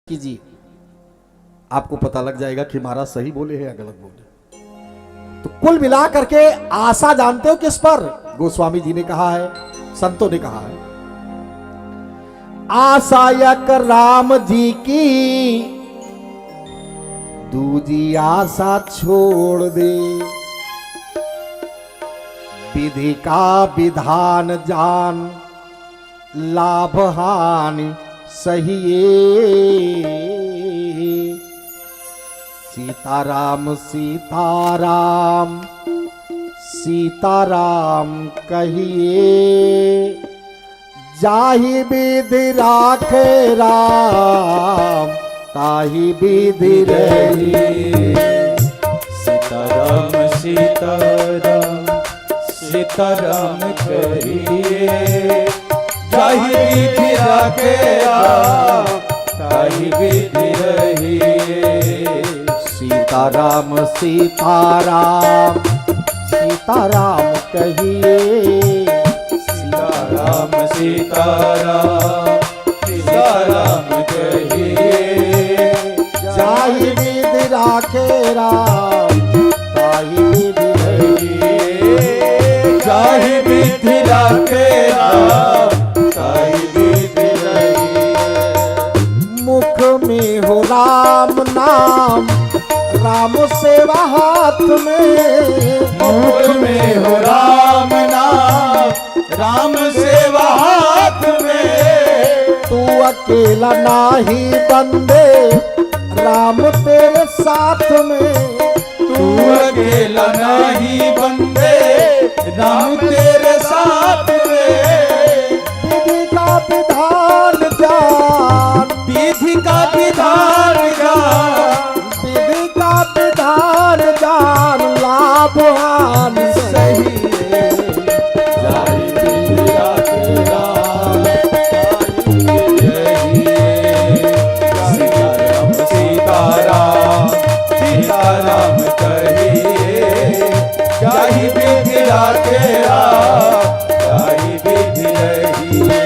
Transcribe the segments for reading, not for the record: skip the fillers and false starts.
कीजिए, आपको पता लग जाएगा कि महाराज सही बोले हैं या गलत बोले। तो कुल मिला करके आशा जानते हो किस पर? गोस्वामी जी ने कहा है, संतों ने कहा है, आशा यक राम जी की दूजी आशा छोड़ दे, विधि का विधान जान लाभ हानि सहिए। सीताराम सीताराम सीताराम कहिए, जाहि विधि राखे राम ताहि विधि रही। सीताराम सीताराम सीताराम कहिए, जाहि विधि राखे राम ताहि विधि रहिए। सीताराम सीताराम सीताराम कहिए, सीताराम सीताराम सीताराम कहिए, जाहि विधि राखे राम ताहि विधि रहिए। जाहि विधि राखे राम ताहि विधि रहिए। मुख में हो राम नाम, राम सेवा हाथ में। मुख में हो राम नाम, राम सेवा हाथ में। तू अकेला नाही बंदे, राम तेरे साथ में। तू अकेला नहीं बंदे, राम तेरे साथ में। विधि का विधान जान, विधि का विधान जान, विधि का विधान जान लाभ हानि सही। जाहि विधि राखे राम ताहि विधि रहिए। सीताराम सीताराम सीताराम कहिए, जाहि विधि राखे राम ताहि विधि रहिए।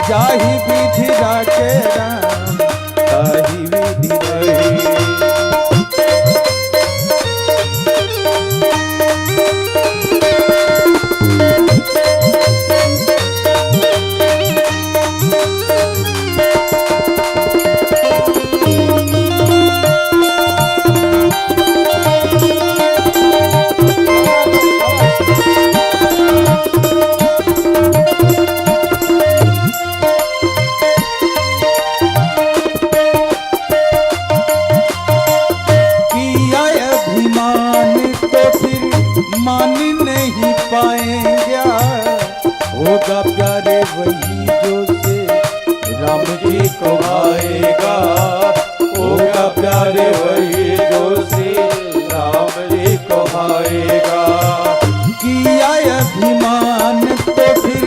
जाहि विधि राखे राम ताहि विधि रहिए। मान नहीं पाएंगे, होगा प्यारे वही जो से राम जी को भाएगा। होगा प्यारे वही जो से राम जी को भाएगा। किया अभिमान तो फिर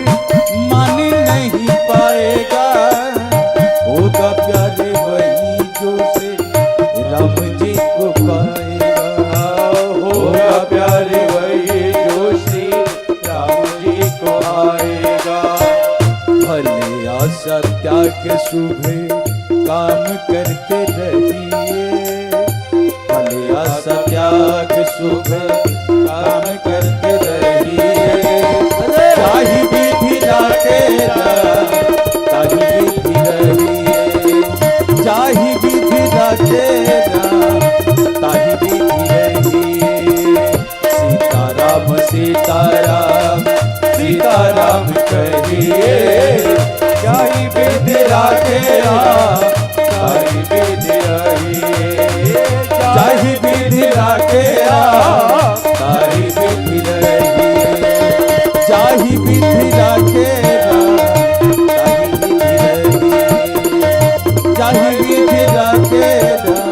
मान नहीं पाएगा, होगा प्यारे वही जो से राम जी को पाएगा। होगा प्यारे वही जो श्री राम जी को आएगा। भले आशा त्याग शुभे काम करते रहिए। भले आशा त्याग शुभे काम करते रहिए। जाहि विधि राखे राम ताहि विधि रहिए। जाहि विधि राखे राम ताहि विधि रहिए। सीताराम सीताराम सीताराम कहिए, जाहि विधि राखे राम ताहि विधि रहिए। जाहि विधि राखे राम ताहि विधि रहिए। जाहि विधि राखे राम ताहि विधि रहिए। जाहि विधि राखे राम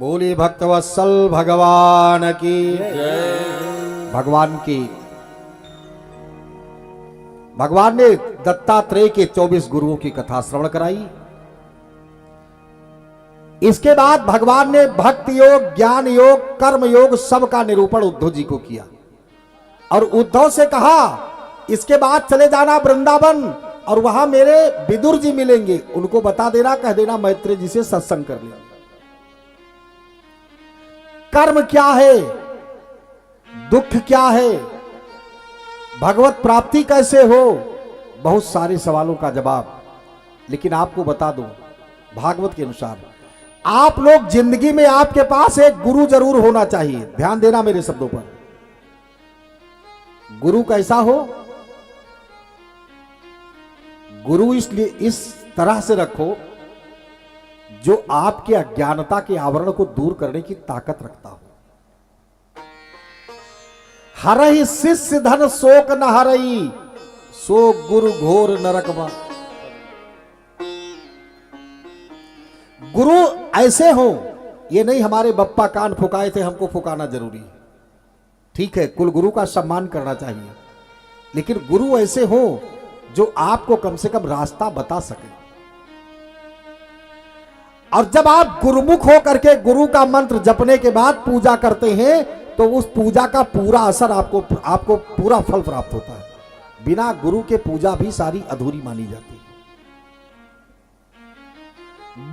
बोले भक्तवत्सल भगवान की। भगवान ने दत्तात्रेय के 24 गुरुओं की कथा श्रवण कराई। इसके बाद भगवान ने भक्ति योग, ज्ञान योग, कर्म योग सबका निरूपण उद्धव जी को किया और उद्धव से कहा इसके बाद चले जाना वृंदावन और वहां मेरे विदुर जी मिलेंगे, उनको बता देना, कह देना मैत्रेय जी से सत्संग कर ले। कर्म क्या है, दुख क्या है, भगवत प्राप्ति कैसे हो, बहुत सारे सवालों का जवाब। लेकिन आपको बता दूं, भागवत के अनुसार आप लोग जिंदगी में आपके पास एक गुरु जरूर होना चाहिए। ध्यान देना मेरे शब्दों पर। गुरु कैसा हो? गुरु इसलिए इस तरह से रखो जो आपके अज्ञानता के आवरण को दूर करने की ताकत रखता हो। हरहि शिष्य धन शोक न हरई, सो गुरु घोर नरकवा। गुरु ऐसे हो, ये नहीं हमारे बप्पा कान फुकाए थे हमको फुकाना जरूरी है। ठीक है, कुल गुरु का सम्मान करना चाहिए, लेकिन गुरु ऐसे हो जो आपको कम से कम रास्ता बता सके। और जब आप गुरुमुख हो करके गुरु का मंत्र जपने के बाद पूजा करते हैं तो उस पूजा का पूरा असर आपको पूरा फल प्राप्त होता है। बिना गुरु के पूजा भी सारी अधूरी मानी जाती है।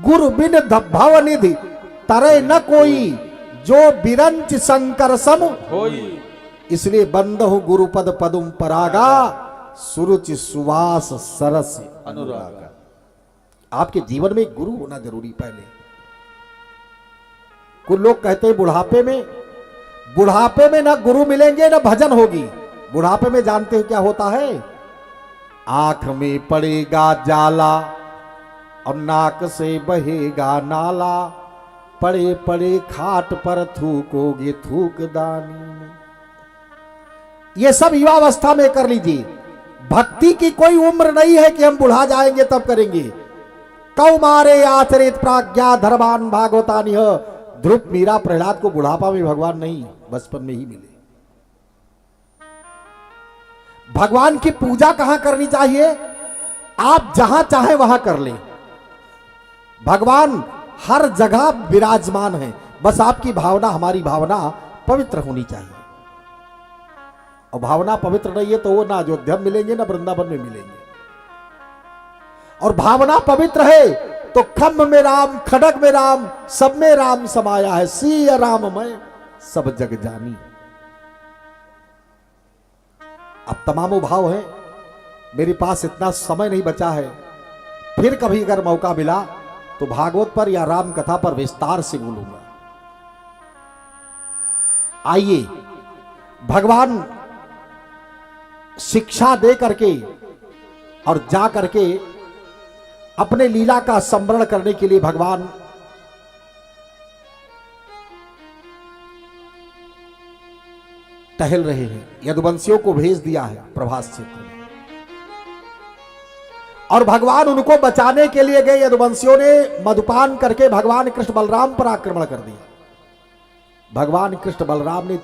गुरु बिन भव निधि तरे न कोई, जो बिरंच शंकर सम होई। इसलिए बंदहु गुरुपद पदुम परागा, सुरुचि सुवास सरस अनुराग। आपके जीवन में गुरु होना जरूरी। पहले कुछ लोग कहते हैं बुढ़ापे में ना गुरु मिलेंगे ना भजन होगी। बुढ़ापे में जानते हैं क्या होता है? आंख में पड़ेगा जाला और नाक से बहेगा नाला, पड़े पड़े खाट पर थूकोगे थूकदानी में। ये सब युवावस्था में कर लीजिए। भक्ति की कोई उम्र नहीं है कि हम बुढ़ा जाएंगे तब करेंगे। कौमारे आचरित प्राज्ञा धर्मान भागवतानि। ध्रुव मीरा प्रहलाद को बुढ़ापा में भगवान नहीं, बचपन में ही मिले। भगवान की पूजा कहां करनी चाहिए? आप जहां चाहे वहां कर लें। भगवान हर जगह विराजमान है, बस आपकी भावना, हमारी भावना पवित्र होनी चाहिए। और भावना पवित्र नहीं है तो वो ना अयोध्या में मिलेंगे ना वृंदावन में मिलेंगे। और भावना पवित्र है तो खम्भ में राम, खड़ग में राम, सब में राम समाया है। सिय राम मैं सब जग जानी। अब तमामों भाव है, मेरे पास इतना समय नहीं बचा है। फिर कभी अगर मौका मिला तो भागवत पर या राम कथा पर विस्तार से बोलूंगा। आइए, भगवान शिक्षा दे करके और जा करके अपने लीला का संवरण करने के लिए भगवान टहल रहे हैं। यदुवंशियों को भेज दिया है प्रभास क्षेत्र में, और भगवान उनको बचाने के लिए गए। यदुवंशियों ने मधुपान करके भगवान कृष्ण बलराम पर आक्रमण कर दिया। भगवान कृष्ण बलराम ने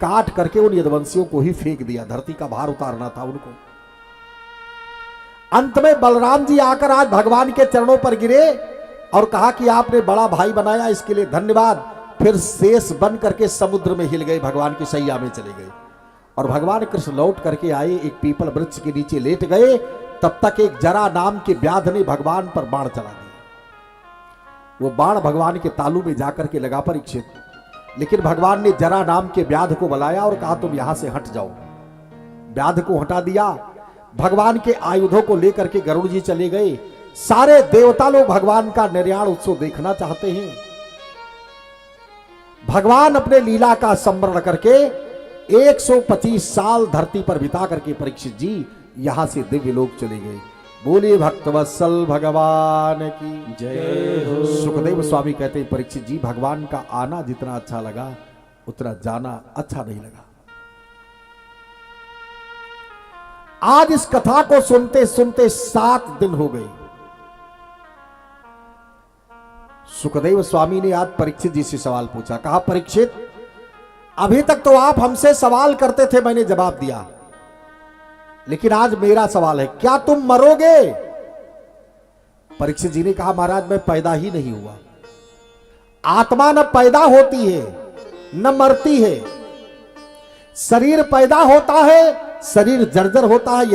काट करके उन यदुवंशियों को ही फेंक दिया। धरती का भार उतारना था उनको। अंत में बलराम जी आकर आज भगवान के चरणों पर गिरे और कहा कि आपने बड़ा भाई बनाया, इसके लिए धन्यवाद। फिर शेष बन करके समुद्र में हिल गए, भगवान की सैया में चले गए। और भगवान कृष्ण लौट करके आए, एक पीपल वृक्ष के नीचे लेट गए। तब तक एक जरा नाम के व्याध ने भगवान पर बाण चला दिया। वो बाण भगवान के तालू में जाकर के लगा परीक्षित, लेकिन भगवान ने जरा नाम के व्याध को बुलाया और कहा तुम यहां से हट जाओ। व्याध को हटा दिया। भगवान के आयुधों को लेकर के गरुड़ जी चले गए। सारे देवता लोग भगवान का निर्याण उत्सव देखना चाहते हैं। भगवान अपने लीला का संवरण करके 125 साल धरती पर बिता करके परीक्षित जी यहां से दिव्य लोक चले गए। बोलिए भक्तवत्सल भगवान की जय हो। सुखदेव स्वामी कहते हैं परीक्षित जी, भगवान का आना जितना अच्छा लगा उतना जाना अच्छा नहीं लगा। आज इस कथा को सुनते सुनते 7 दिन हो गए। सुखदेव स्वामी ने आज परीक्षित जी से सवाल पूछा। कहा परीक्षित, अभी तक तो आप हमसे सवाल करते थे, मैंने जवाब दिया, लेकिन आज मेरा सवाल है, क्या तुम मरोगे? परीक्षित जी ने कहा महाराज मैं पैदा ही नहीं हुआ। आत्मा न पैदा होती है न मरती है। शरीर पैदा होता है, शरीर जर्जर होता है।